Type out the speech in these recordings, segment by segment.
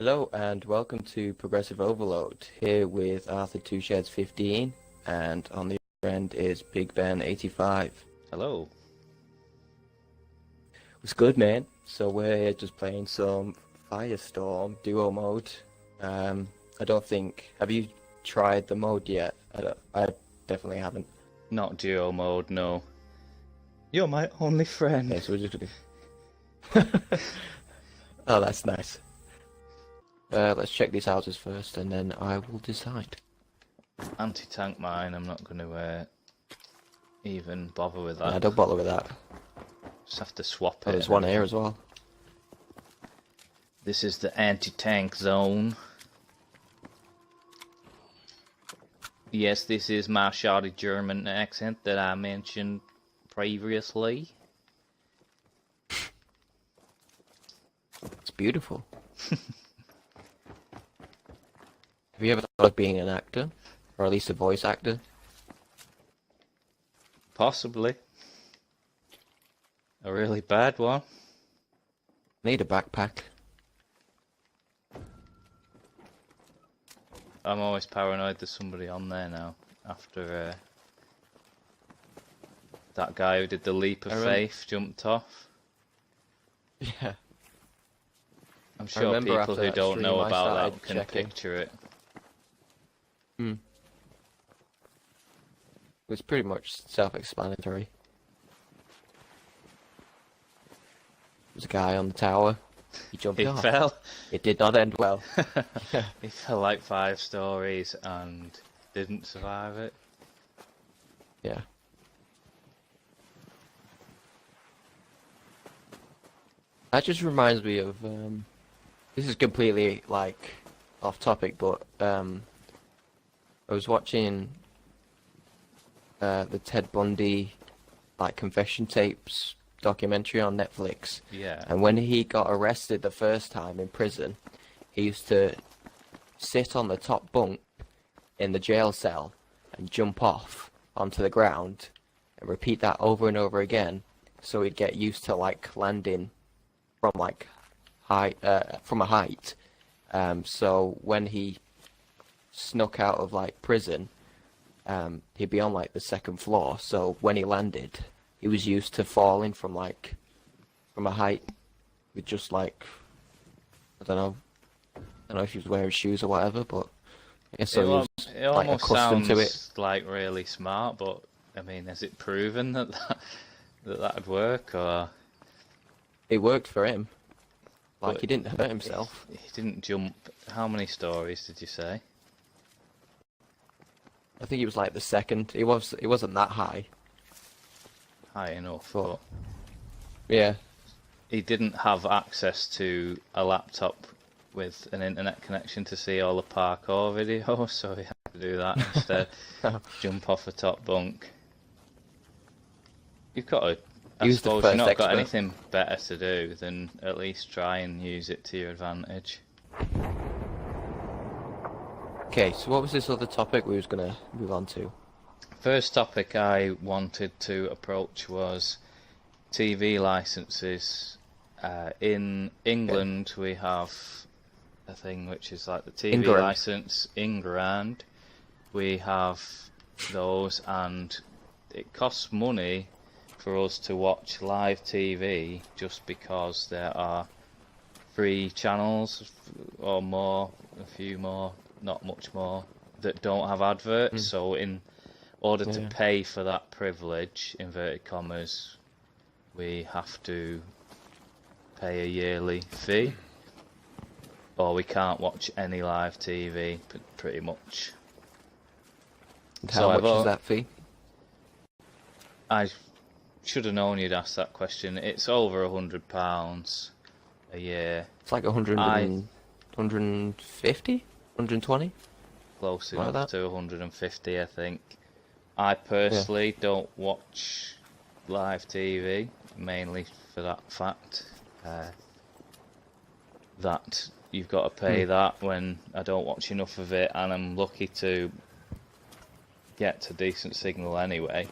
Hello and welcome to Progressive Overload, here with Arthur Two Sheds 15, and on the other end is Big Ben 85. Hello. What's good, man? So we're here just playing some Firestorm duo mode. I don't think, have you tried the mode yet? I definitely haven't. Not duo mode, no. You're my only friend. Okay, so we're just gonna... Oh, that's nice. Let's check these houses first, and then I will decide. Anti-tank mine, I'm not going to even bother with that. I don't bother with that. Just have to swap Oh, it. there's one here as well. This is the anti-tank zone. Yes, this is my shoddy German accent that I mentioned previously. It's beautiful. Have you ever thought of being an actor? Or at least a voice actor? Possibly. A really bad one. Need a backpack. I'm always paranoid there's somebody on there now. After that guy who did the leap of faith jumped off. Yeah. I'm sure people who don't know about that can checking. picture it. Hmm. It was pretty much self-explanatory. There's a guy on the tower. He jumped He off. fell. It did not end well. He fell like 5 stories and didn't survive it. Yeah. That just reminds me of this is completely like off topic, but I was watching the Ted Bundy like confession tapes documentary on Netflix. Yeah. And when he got arrested the first time in prison, he used to sit on the top bunk in the jail cell and jump off onto the ground and repeat that over and over again, so he'd get used to like landing from like from a height. So when he snuck out of like prison, he'd be on like the second floor. So when he landed, he was used to falling from a height with just like I don't know if he was wearing shoes or whatever, but I guess so he was it like almost accustomed sounds to it. like really smart, but I mean, is it proven that that'd work, or It worked for him. Like But he didn't hurt himself. he didn't jump? How many stories did you say? I think he was like the second. It wasn't that high. High enough, But- but Yeah. he didn't have access to a laptop with an internet connection to see all the parkour videos, so he had to do that instead. Jump off a top bunk. You've got to, I Use the suppose, first you've not got expert. anything better to do than at least try and use it to your advantage. Okay, so what was this other topic we was gonna move on to? First topic I wanted to approach was TV licenses. In England, we have a thing which is like the TV England. license. England, we have those, and it costs money for us to watch live TV just because there are 3 channels or more, a few more, not much more, that don't have adverts. So in order to Yeah. pay for that privilege, inverted commas, we have to pay a yearly fee, or we can't watch any live TV, pretty much. And So how I've much al- is that fee? I should have known you'd ask that question. It's over £100 a year, It's like 100 and 150? 120? close Like enough that? to 150, I think. I personally don't watch live TV, mainly for that fact. That you've got to pay that when I don't watch enough of it, and I'm lucky to get a decent signal anyway.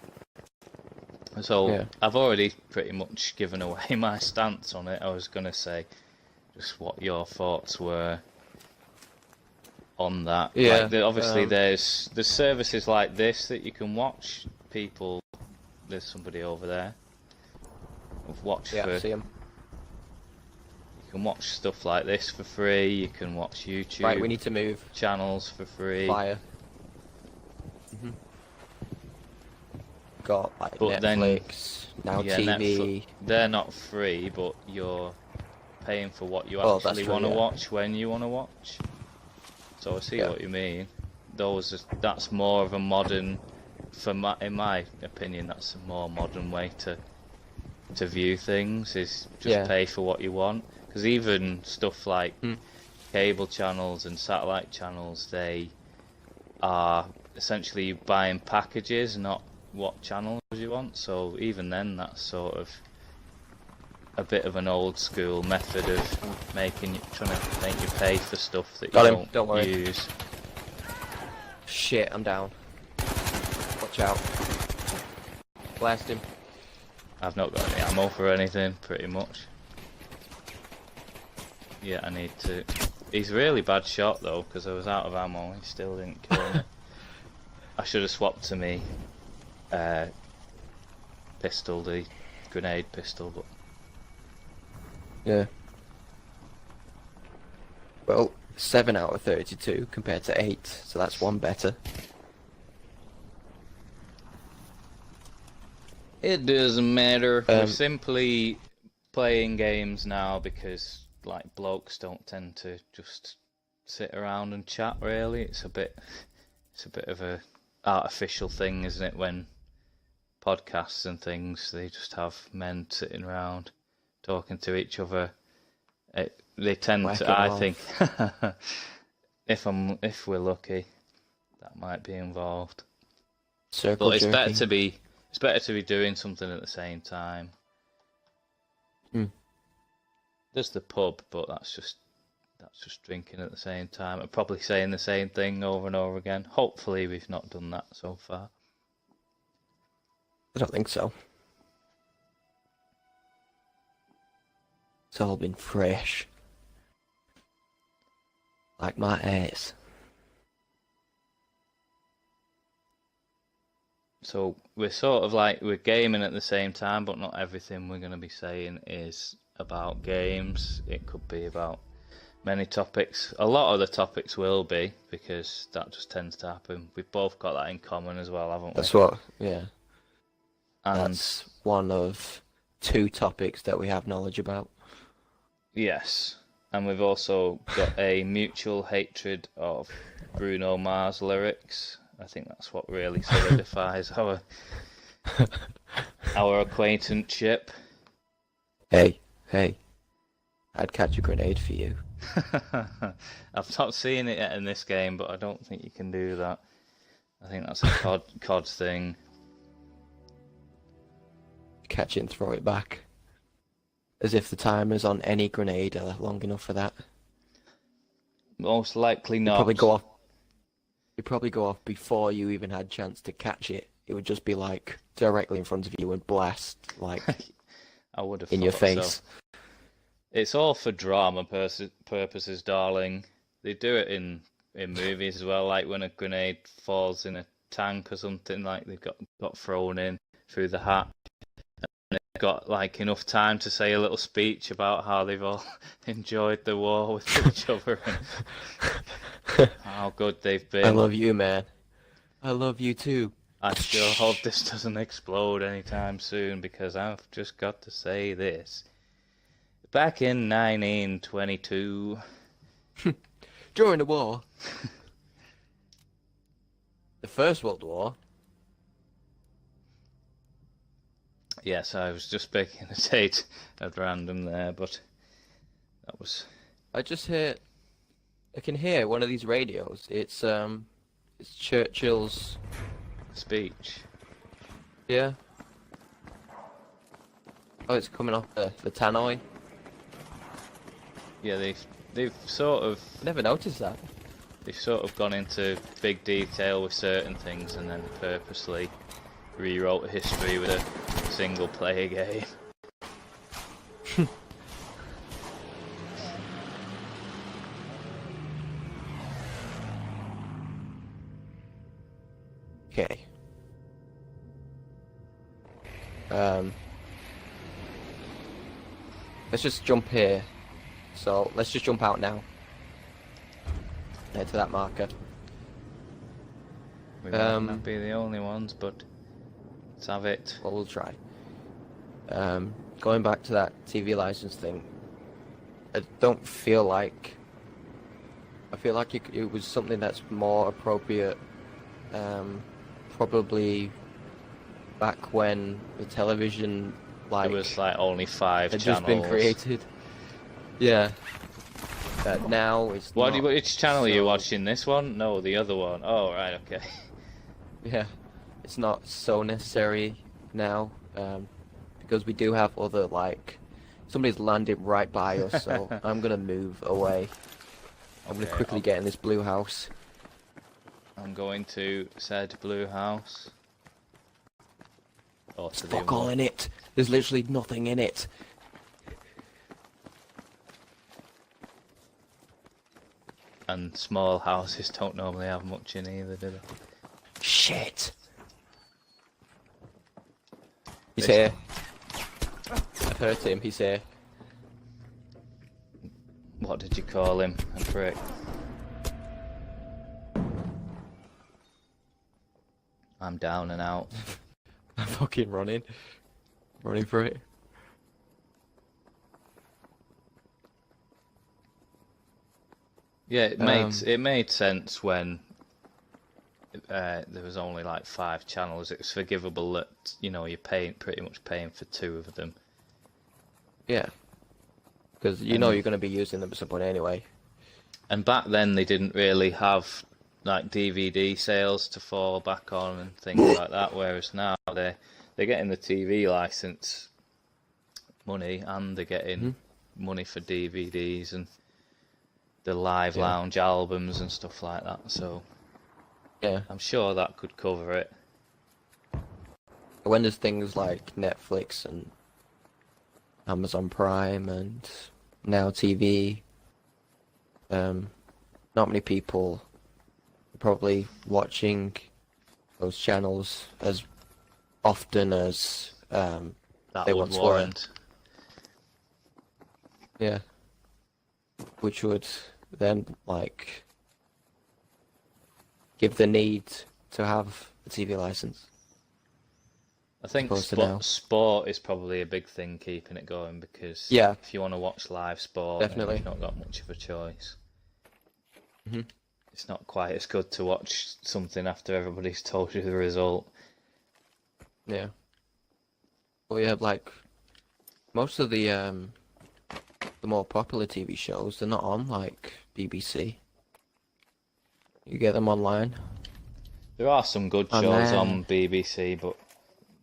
So Yeah. I've already pretty much given away my stance on it. I was going to say just what your thoughts were on that. Yeah, Like, obviously, there's services like this that you can watch people. There's somebody over there. Watch yeah, for. see him. You can watch stuff like this for free. You can watch YouTube. Right, we need to move. Channels for free. Fire. Got like But Netflix, now yeah, TV. They're not free, but you're paying for what you Oh, that's actually true, want to yeah. watch when you want to watch. So I see Yeah. what you mean. That's more of a modern, in my opinion, that's a more modern way to view things. Is just Yeah. pay for what you want. Because even stuff like cable channels and satellite channels, they are essentially buying packages, not what channels you want. So even then, that's sort of a bit of an old school method of trying to make you pay for stuff that Got you him, don't worry. use. Shit, I'm down. Watch out. Blast him. I've not got any ammo for anything, pretty much. Yeah, I need to. He's a really bad shot though, because I was out of ammo. He still didn't kill me. I should have swapped to me pistol, the grenade pistol, but Yeah. Well, 7 out of 32 compared to 8, so that's one better. it doesn't matter. We're simply playing games now because like blokes don't tend to just sit around and chat. Really, it's a bit of a artificial thing, isn't it? When podcasts and things, they just have men sitting around talking to each other. They tend Whacking to, I off. think, if we're lucky, that might be involved. Circle But it's better jerking. to be doing something at the same time. There's the pub, but that's just drinking at the same time and probably saying the same thing over and over again. Hopefully, we've not done that so far. I don't think so. It's all been fresh. Like my ass. So we're sort of like we're gaming at the same time, but not everything we're going to be saying is about games. It could be about many topics. A lot of the topics will be, because that just tends to happen. We've both got that in common as well, haven't we? That's what, yeah. And That's one of 2 topics that we have knowledge about. yes, and we've also got a mutual hatred of Bruno Mars lyrics. I think that's what really solidifies our acquaintanceship. Hey, I'd catch a grenade for you. I've not seen it yet in this game, but I don't think you can do that. I think that's a COD thing. Catch it and throw it back. As if the timers on any grenade are long enough for that. Most likely You'd not. probably go off before you even had chance to catch it. It would just be like directly in front of you and blast like I would have in your thought face. so. It's all for drama purposes, darling. They do it in movies as well, like when a grenade falls in a tank or something, like they've got thrown in through the hatch. Got like enough time to say a little speech about how they've all enjoyed the war with each other and how good they've been. I love you, man. I love you too. I still hope this doesn't explode anytime soon, because I've just got to say this. Back in 1922, During the war, the First World War. yes, I was just picking a date at random there, but that was... I can hear one of these radios. It's Churchill's speech. Yeah. Oh, it's coming off the tannoy. Yeah, they've sort of... Never noticed that. They've sort of gone into big detail with certain things and then purposely rewrote history with a single-player game. Okay. Let's just jump here. So let's just jump out now. Head to that marker. We might not be the only ones, but let's have it. Well, we'll try. Going back to that TV license thing, I don't feel like... I feel like it was something that's more appropriate, probably back when the television, like... It was like only 5 had channels. just been created. Yeah. Now it's not Which channel are you so- watching? This one? No, the other one. Oh, right, okay. Yeah, it's not so necessary now, because we do have other, like, somebody's landed right by us, so I'm gonna move away. I'm gonna Okay, quickly get in this blue house. I'm going to said blue house. Or to the Fuck all in it. There's literally nothing in it. And small houses don't normally have much in either, do they? Shit. He's This- here. I've hurt him. He's here. What did you call him? A prick. I'm down and out. I'm fucking running. Running for it. Yeah, it made sense when there was only like 5 channels. It was forgivable that you're pretty much paying for 2 of them. Yeah. Because you know you're going to be using them at some point anyway. And back then they didn't really have like DVD sales to fall back on and things like that. Whereas now they're getting the TV license money and they're getting money for DVDs and the live lounge albums and stuff like that. So Yeah. I'm sure that could cover it. When there's things like Netflix and Amazon Prime and Now TV, not many people are probably watching those channels as often as That they would once were. warrant. Yeah. Which would then, like, give the need to have a TV license. I think Opposed to now. sport is probably a big thing keeping it going because Yeah. if you want to watch live sport, then Definitely. you've not got much of a choice. Mhm. It's not quite as good to watch something after everybody's told you the result. Yeah. Well, yeah, like, most of the more popular TV shows, they're not on, like, BBC. You get them online. There are some good And shows then- on BBC, but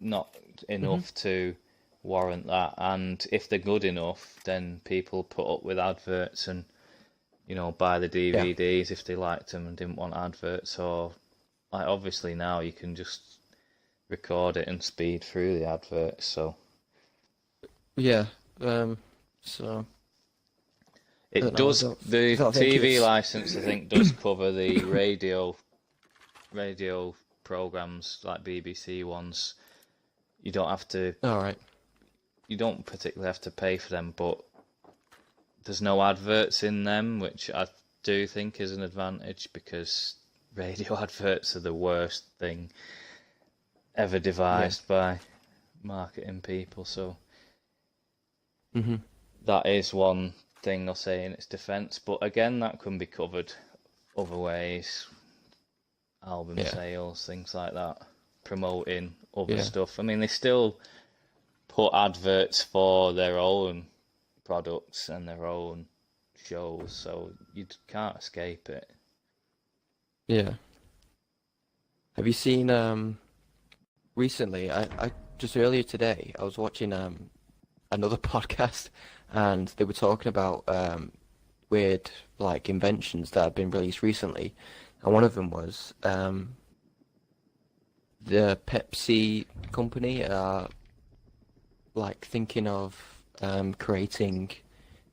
not enough to warrant that. And if they're good enough, then people put up with adverts and, buy the DVDs if they liked them and didn't want adverts. Or, like, obviously now you can just record it and speed through the adverts. So Yeah, so... it don't know, does. I The don't think TV it's- license, I think, does cover the radio programs like BBC ones. You don't have to. Alright. You don't particularly have to pay for them, but there's no adverts in them, which I do think is an advantage because radio adverts are the worst thing ever devised by marketing people. So Mhm. that is one thing I'll say in its defence. But again, that can be covered other ways, album sales, things like that, promoting other stuff. I mean, they still put adverts for their own products and their own shows, so you can't escape it. Yeah. Have you seen, recently, I just earlier today, I was watching, another podcast, and they were talking about, weird, like, inventions that have been released recently, and one of them was, the Pepsi company are, like, thinking of, creating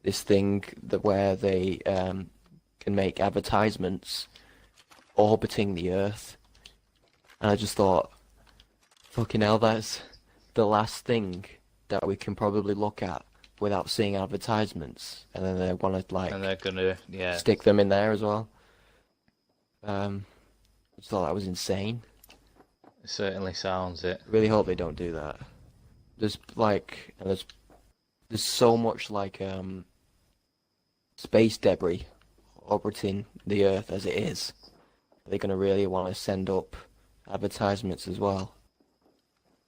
this thing where they, can make advertisements orbiting the Earth, And I just thought, fucking hell, that's the last thing that we can probably look at without seeing advertisements. And then they want to And they're gonna, yeah, stick them in there as well. I just thought that was insane. it certainly sounds it. Really hope they don't do that. There's and there's so much space debris orbiting the Earth as it is. They're gonna really want to send up advertisements as well.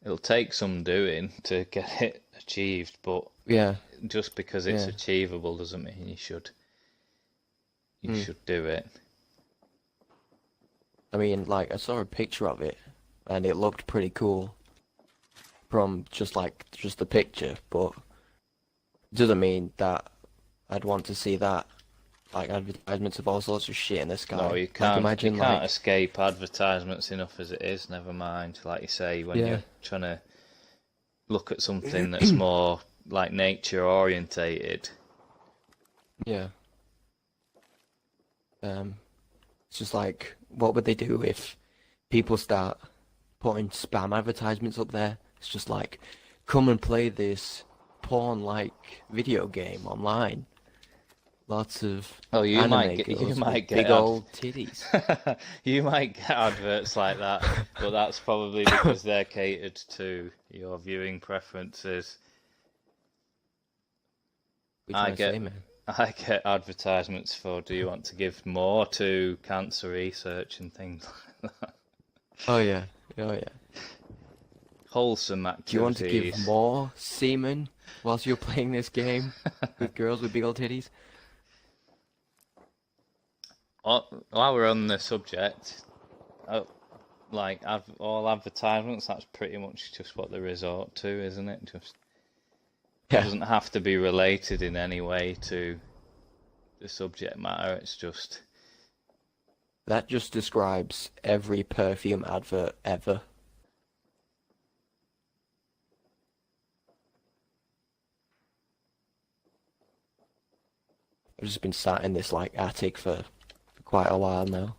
It'll take some doing to get it achieved, but Yeah, just because it's yeah. achievable doesn't mean you should do it. I mean, I saw a picture of it, and it looked pretty cool from just the picture, but it doesn't mean that I'd want to see that, advertisements of all sorts of shit in the sky. No, you can't. Imagine, you can't escape advertisements enough as it is. Never mind, like you say, when Yeah. you're trying to look at something that's more like nature orientated. Yeah. It's just what would they do if people start putting spam advertisements up there? It's just come and play this porn-like video game online. Lots of You anime might girls get with big old titties. you might get adverts like that, but that's probably because they're catered to your viewing preferences. What are you trying to say, man? I get advertisements for, do you want to give more to cancer research and things like that? Oh yeah, oh yeah. Wholesome activities. Do you want to give more semen whilst you're playing this game with girls with big old titties? While we're on the subject, all advertisements, that's pretty much just what they resort to, isn't it? It Yeah. doesn't have to be related in any way to the subject matter. It's just That just describes every perfume advert ever. I've just been sat in this attic for quite a while now.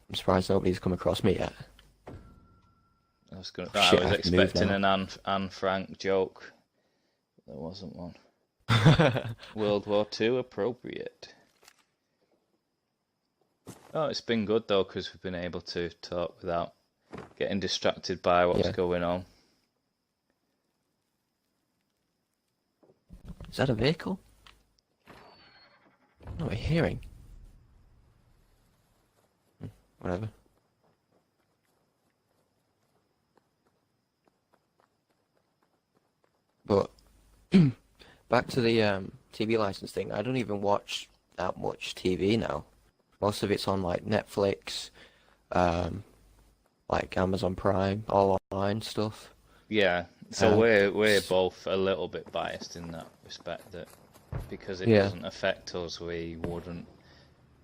I'm surprised nobody's come across me yet. I was Shit, I have to move expecting now. an Anne Frank joke. There wasn't one. World War II appropriate. Oh, it's been good though, because we've been able to talk without getting distracted by what's Yeah. going on. Is that a vehicle? What am I hearing? Whatever. But back to the TV license thing. I don't even watch that much TV now. Most of it's on Netflix, Amazon Prime, all online stuff. Yeah, so Um, we're both a little bit biased in that respect, that because it Yeah. doesn't affect us, we wouldn't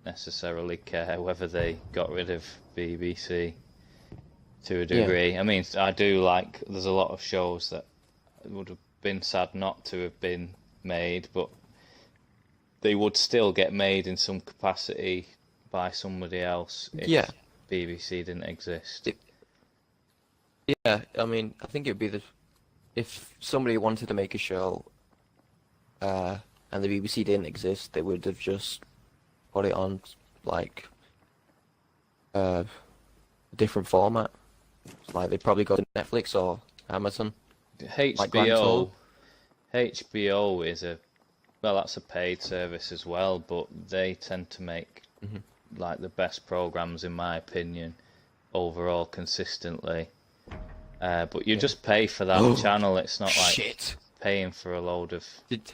necessarily care whether they got rid of BBC to a Yeah. degree. I mean, I do there's a lot of shows that would have been sad not to have been made, but they would still get made in some capacity by somebody else if Yeah. BBC didn't exist. Yeah, I mean, I think it'd be if somebody wanted to make a show, and the BBC didn't exist, they would have just put it on a different format. They'd probably go to Netflix or Amazon. Grand HBO, Tour. HBO is that's a paid service as well, but they tend to make the best programs in my opinion overall consistently. But you just pay for that Oh, channel. It's not like Shit. paying for a load of. Did...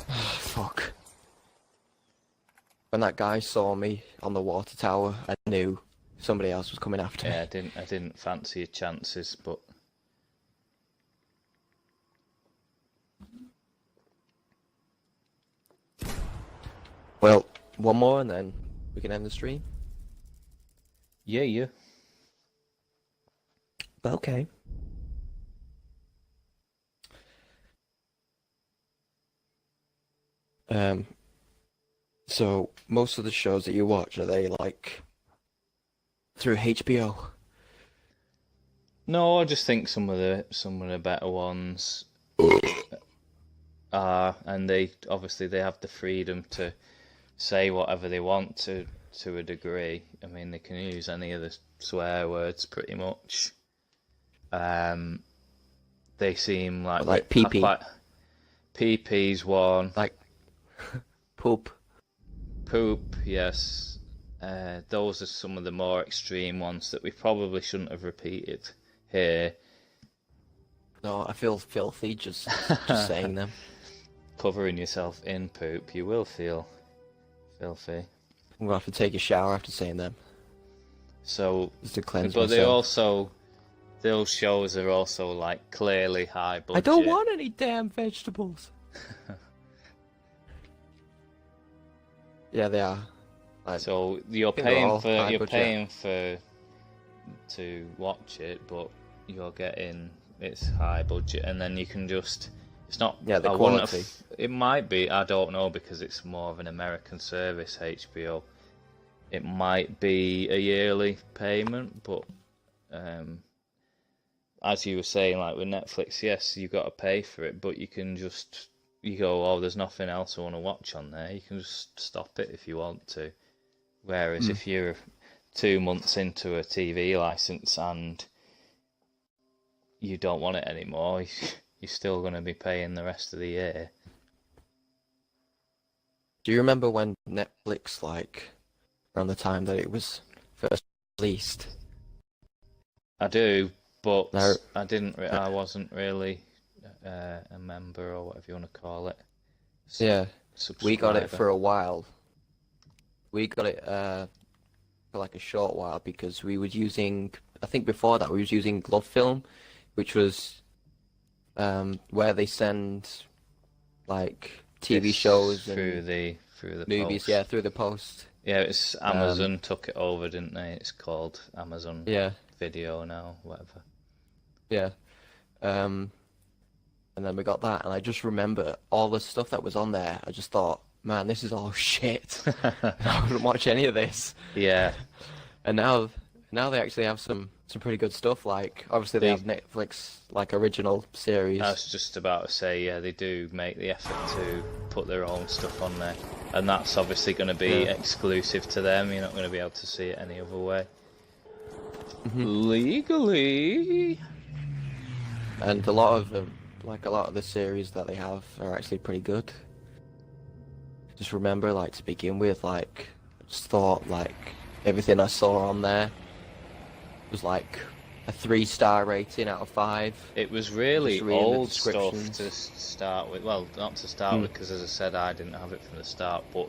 Fuck. When that guy saw me on the water tower, I knew somebody else was coming after Yeah, me. I didn't fancy your chances, but Well, one more and then we can end the stream. yeah. Okay. So most of the shows that you watch, are they like through HBO? No, I just think some of the better ones are, and they obviously they have the freedom to say whatever they want to a degree. I mean, they can use any of the swear words pretty much. Um, they seem like Like have PP, quite PP's one, like poop. poop, yes. Those are some of the more extreme ones that we probably shouldn't have repeated here. No, I feel filthy just saying them. Covering yourself in poop, you will feel filthy. I'm gonna have to take a shower after saying them, So, just to cleanse but myself. those shows are also like clearly high I don't budget. want any damn vegetables. Yeah, they are. So you're think they're all high you're budget. paying for to watch it, but you're getting it's high budget, and then you can just it's not. Yeah, the I wouldn't quality. have, it might be. I don't know because it's more of an American service, HBO. It might be a yearly payment, but as you were saying, like with Netflix, yes, you got to pay for it, but you can just you go, oh, there's nothing else I want to watch on there. You can just stop it if you want to. Whereas if you're 2 months into a TV license and you don't want it anymore, you're still going to be paying the rest of the year. Do you remember when Netflix, like, around the time that it was first released? I do, but No. I wasn't really a member or whatever you want to call it. Yeah, we got it Subscriber. for a while. We got it for like a short while because we was using, I think before that we was using Glove Film, which was where they send like TV This shows through and the movies, post. yeah, through the post. Yeah, it's Amazon took it over, didn't they? It's called Amazon Yeah, Video now, whatever. yeah. And then we got that, and I just remember all the stuff that was on there. I just thought, man, this is all shit. I wouldn't watch any of this. Yeah, And now they actually have some pretty good stuff. Like obviously they They- have Netflix like original series. I was just about to say, yeah, they do make the effort to put their own stuff on there, and that's obviously going to be Yeah. exclusive to them. You're not going to be able to see it any other way. Legally. And a lot of them, like a lot of the series that they have, are actually pretty good. Just remember, like to begin with, like just thought like everything I saw on there was like a 3-star rating out of 5. It was really Just reading the old stuff descriptions. to start with. Well, not to start with, because as I said, I didn't have it from the start. But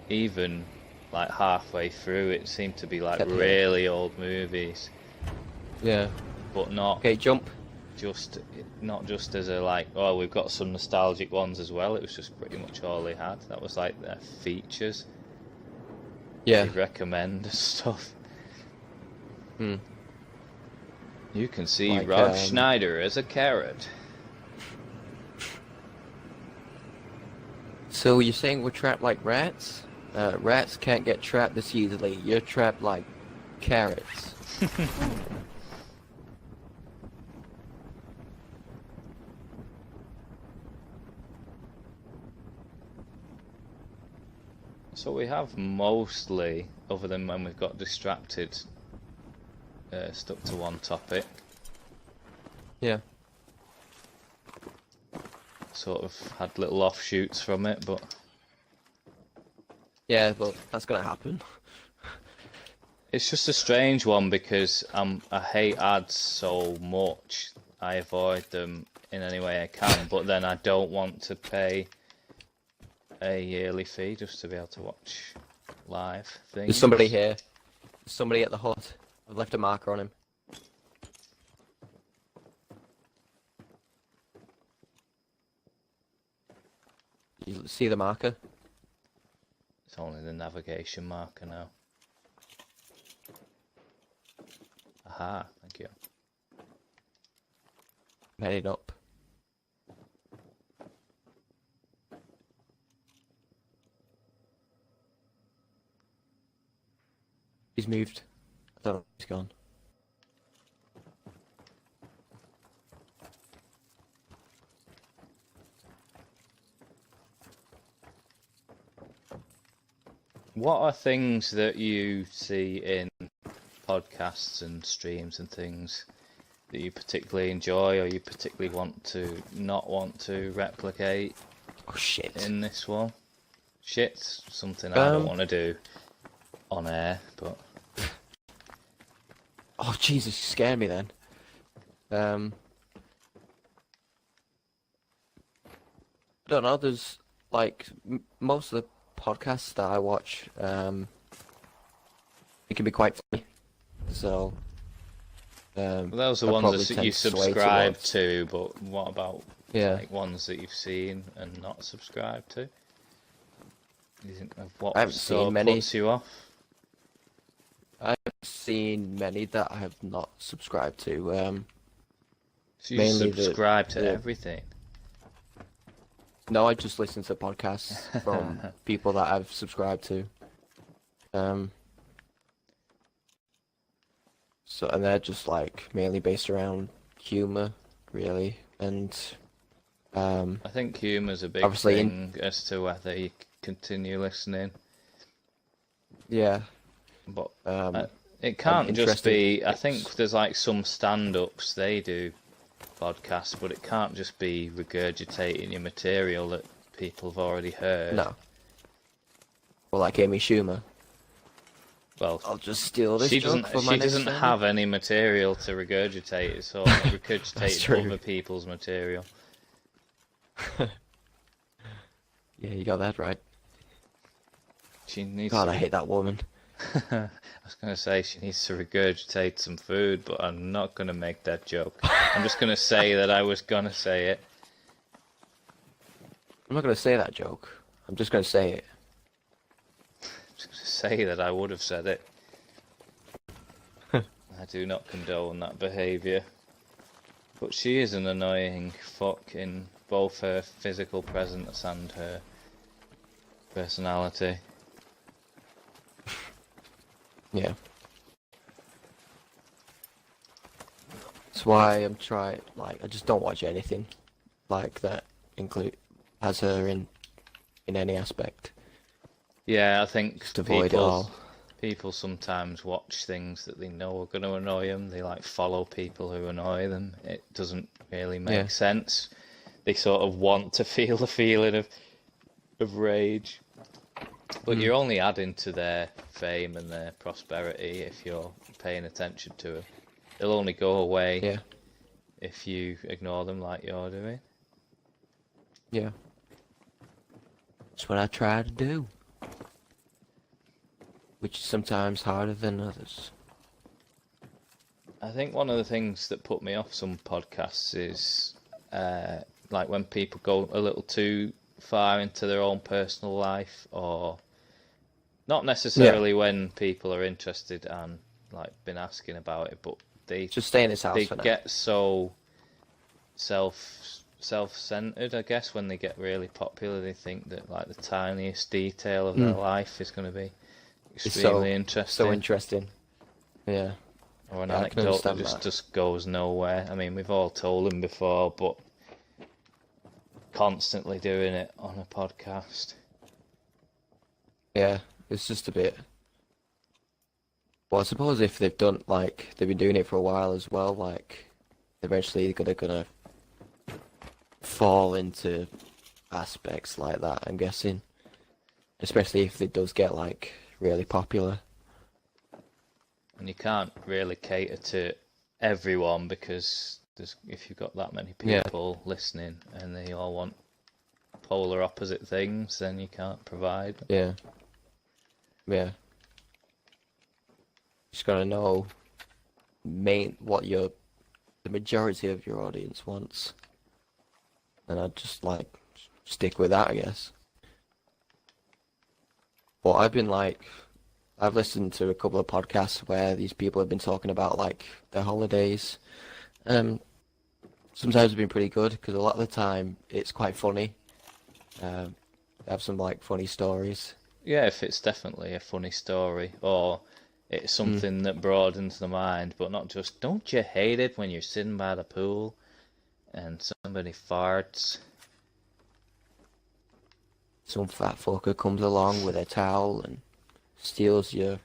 even like halfway through, it seemed to be like Kept hitting. really old movies, Yeah. but not Okay, jump. just not just as a like, oh, we've got some nostalgic ones as well. It was just pretty much all they had. That was like their features. Yeah. They recommend stuff. Hmm. You can see Like, Rob Schneider as a carrot. So you're saying we're trapped like rats? Rats can't get trapped this easily. You're trapped like carrots. So we have mostly, other than when we've got distracted, stuck to one topic. Yeah. Sort of had little offshoots from it, but Yeah, but that's gonna happen. it's just a strange one because I hate ads so much. I avoid them in any way I can, but then I don't want to pay a yearly fee just to be able to watch live things. There's somebody here. There's somebody at the hut. I've left a marker on him. You see the marker? It's only the navigation marker now. Aha, thank you. I'm heading up. he's moved. I don't know if he's gone. What are things that you see in podcasts and streams and things that you particularly enjoy, or you particularly not want to replicate? Oh shit. In this one? Shit's something I don't want to do on air, but... Oh Jesus, you scared me then. I don't know, there's like most of the podcasts that I watch, it can be quite funny. So well, those are I ones probably that tend you to sway subscribe towards. to, but what about Yeah. like ones that you've seen and not subscribed to? You think of what I haven't sort seen of many. puts you off? I've seen many that I have not subscribed to. So you mainly subscribe to the- everything. No, I just listen to podcasts from people that I've subscribed to. So, and they're just like mainly based around humor, really, and I think humour's a big obviously thing as to whether you continue listening. yeah, But um, it can't just interesting be. I topics. think there's like some stand-ups they do podcasts, but it can't just be regurgitating your material that people have already heard. no. Well, like Amy Schumer, Well, I'll just steal this she joke doesn't. for my She next doesn't stand-up. have any material to regurgitate. It's all regurgitating true. other people's material. Yeah, you got that right. She needs. God, to... I hate that woman. I was going to say she needs to regurgitate some food, but I'm not going to make that joke. I'm just going to say that I was going to say it. I'm not gonna say that joke. I'm just gonna say it. I'm just going to say that I would have said it. I do not condone that behaviour. But she is an annoying fuck in both her physical presence and her personality. Yeah. That's why I'm trying. Like, I just don't watch anything like that has her in any aspect. Yeah, I think Just avoid it all. people sometimes watch things that they know are going to annoy them. They like follow people who annoy them. It doesn't really make Yeah. sense. They sort of want to feel the feeling of rage. But you're only adding to their fame and their prosperity if you're paying attention to it. They'll only go away Yeah. if you ignore them like you're doing. Yeah. That's what I try to do. Which is sometimes harder than others. I think one of the things that put me off some podcasts is like when people go a little too far into their own personal life, or not necessarily when people are interested and like been asking about it, but they Just stay in this house for now. get so self-centered, I guess. When they get really popular, they think that like the tiniest detail of their life is going to be It's extremely interesting. So interesting. Yeah. Or an Yeah, I can anecdote that understand that. just goes nowhere. I mean, we've all told them before, but constantly doing it on a podcast. Yeah. It's just a bit. Well, I suppose if they've been doing it for a while as well, like, eventually they're gonna fall into aspects like that, I'm guessing. Especially if it does get, like, really popular. And you can't really cater to everyone because if you've got that many Yeah. people listening and they all want polar opposite things, then you can't provide. Yeah. Yeah. Just gotta know what the majority of your audience wants. And I'd just like stick with that, I guess. But I've listened to a couple of podcasts where these people have been talking about like their holidays. Sometimes it's been pretty good because a lot of the time it's quite funny. They have some like funny stories. Yeah, if it's definitely a funny story, or It's something that broadens the mind, but not just, don't you hate it when you're sitting by the pool and somebody farts? Some fat fucker comes along with a towel and steals your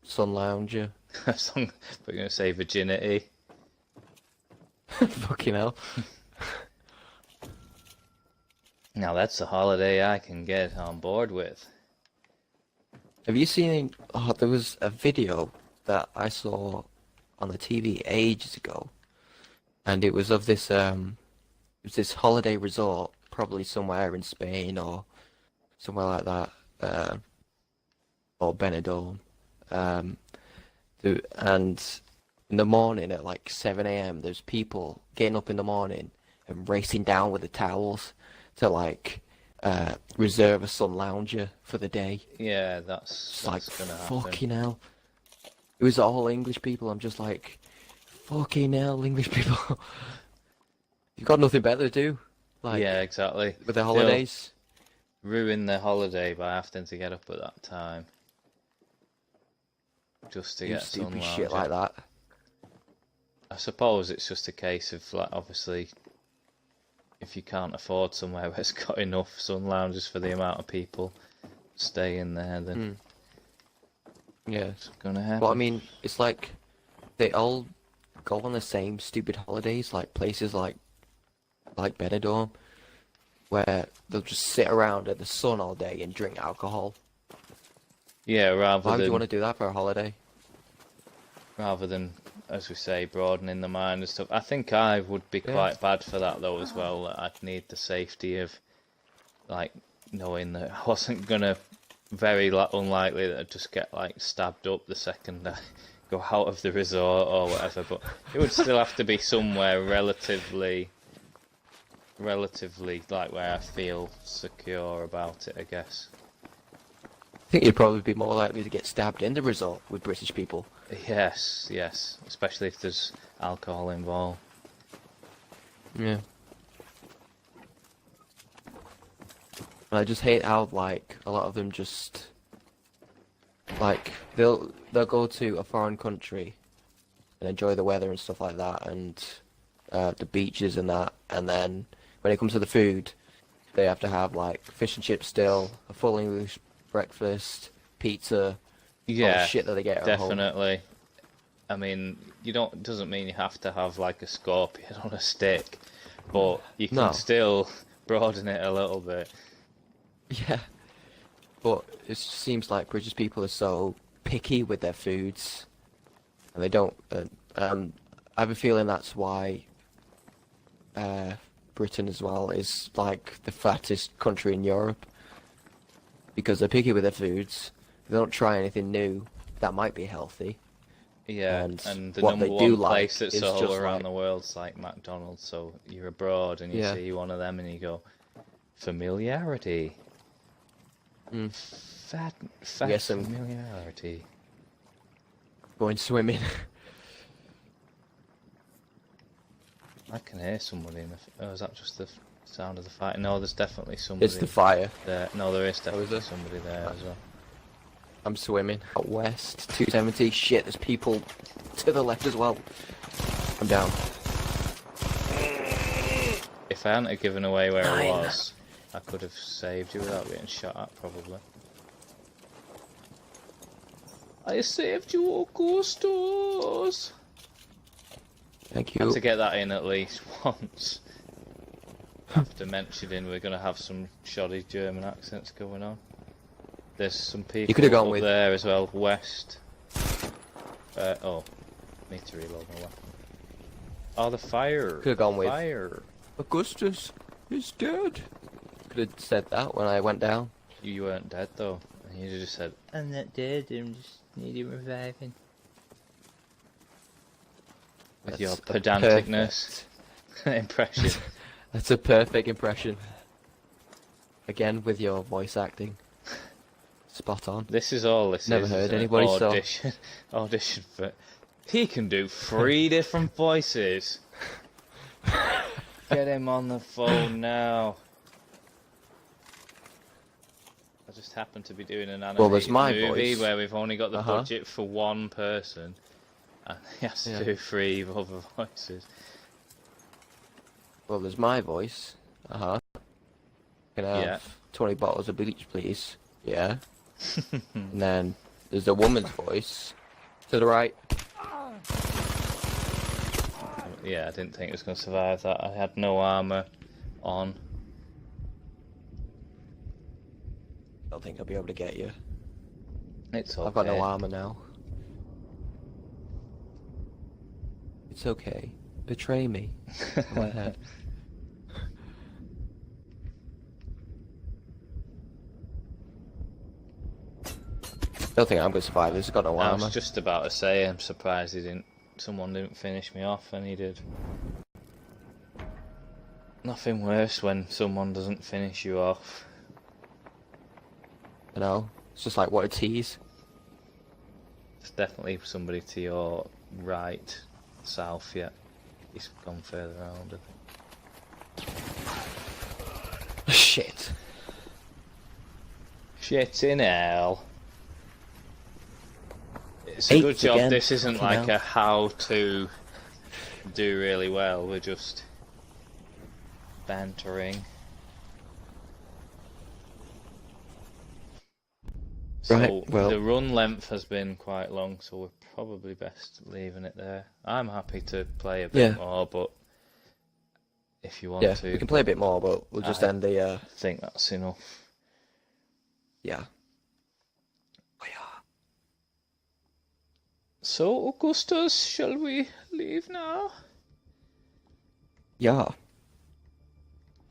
sun lounger. We're going to say virginity. Fucking hell. Now that's a holiday I can get on board with. Have you seen? Oh, there was a video that I saw on the TV ages ago, and it was of this holiday resort, probably somewhere in Spain or somewhere like that, or Benidorm. And in the morning at like 7 a.m., there's people getting up in the morning and racing down with the towels to like reserve a sun lounger for the day. Yeah, that's Like gonna happen. fucking hell. It was all English people. I'm just like, fucking hell, English people. You've got nothing better to do. Like, Yeah, exactly. with the holidays. Ruin their holiday by having to get up at that time just to Do get some stupid shit like that. I suppose it's just a case of, like, obviously, if you can't afford somewhere where it's got enough sun lounges for the amount of people staying there, then Yeah. it's gonna happen. Well, I mean, it's like they all go on the same stupid holidays, like places like Benidorm, where they'll just sit around at the sun all day and drink alcohol. Yeah, Why would you want to do that for a holiday? rather than, as we say, broadening the mind and stuff. I think I would be quite bad for that though as well. I'd need the safety of, like, knowing that I wasn't gonna, unlikely that I'd just get like stabbed up the second I go out of the resort or whatever. But it would still have to be somewhere relatively like where I feel secure about it, I guess. I think you'd probably be more likely to get stabbed in the resort with British people. Yes, especially if there's alcohol involved. Yeah. And I just hate how, like, a lot of them just, like, they'll go to a foreign country and enjoy the weather and stuff like that, and the beaches and that, and then when it comes to the food, they have to have, like, fish and chips still, a full English breakfast, pizza, all Yeah, the shit that they get at home. definitely. I mean, doesn't mean you have to have like a scorpion on a stick, but you can No. still broaden it a little bit. Yeah. But it seems like British people are so picky with their foods, and they don't. I have a feeling that's why Britain as well is like the fattest country in Europe, because they're picky with their foods. They don't try anything new that might be healthy. Yeah, And and the what number they do one place like that's is all just around like- the world's like McDonald's. So you're abroad and you Yeah. see one of them and you go, familiarity. Mm. Fat Yes, and- familiarity. Going swimming. I can hear somebody in the. Oh, is that just the sound of the fight? No, there's definitely somebody. It's the fire. there. No, there is is definitely there? somebody there as well. I'm swimming. Out west, 270. Shit, there's people to the left as well. I'm down. If I hadn't have given away where I Nine. was, I could have saved you without getting shot at, probably. I saved you, Augustus! Thank Had you. to get that in at least once. After mentioning we're going to have some shoddy German accents going on. There's some people could have gone up with- there as well, west. Oh, need to reload my weapon. Oh, the fire! Could have gone with- fire! Augustus is dead. Could have said that when I went down. You weren't dead though. And you just said, I'm not dead, I'm just needing reviving. With your That's a pedanticness impression. That's a perfect impression. Again, with your voice acting. Spot on. This is all this Never is. heard isn't it? anybody so- Audition for. He can do 3 different voices. Get him on the phone now. I just happened to be doing an Well, there's animated my movie voice. where we've only got the budget for one person, and he has to do 3 other voices. Well, there's my voice. Can I have 20 bottles of bleach, please? Yeah. And then there's a woman's voice to the right. Yeah, I didn't think it was going to survive that. I had no armor on. I don't think I'll be able to get you. It's okay. I've got no armor now. It's okay. Betray me. Go ahead. Don't think I'm gonna survive this. I've got no I armor. was just about to say, I'm surprised someone didn't finish me off, and he did. Nothing worse when someone doesn't finish you off. You know, it's just like, what a tease. There's definitely somebody to your right, south, yeah. He's gone further around, I think. Shit. Shit in hell. It's a good job again. this isn't Fucking like hell. a how to do really well, we're just bantering. Right, So well. the run length has been quite long, so we're probably best leaving it there. I'm happy to play a bit more, but if you want to, we can play a bit more, but we'll just end the. I think that's enough. Yeah. So, Augustus, shall we leave now? Yeah.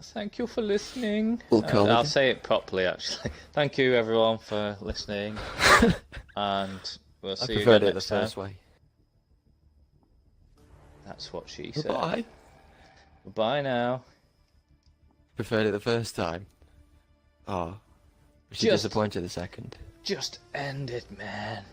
Thank you for listening. We'll call I'll it. say it properly, actually. Thank you, everyone, for listening. And we'll see you preferred again it the next time. first way. That's what she said. Goodbye. Goodbye now. Preferred it the first time. Oh. Was she disappointed the second? Just end it, man.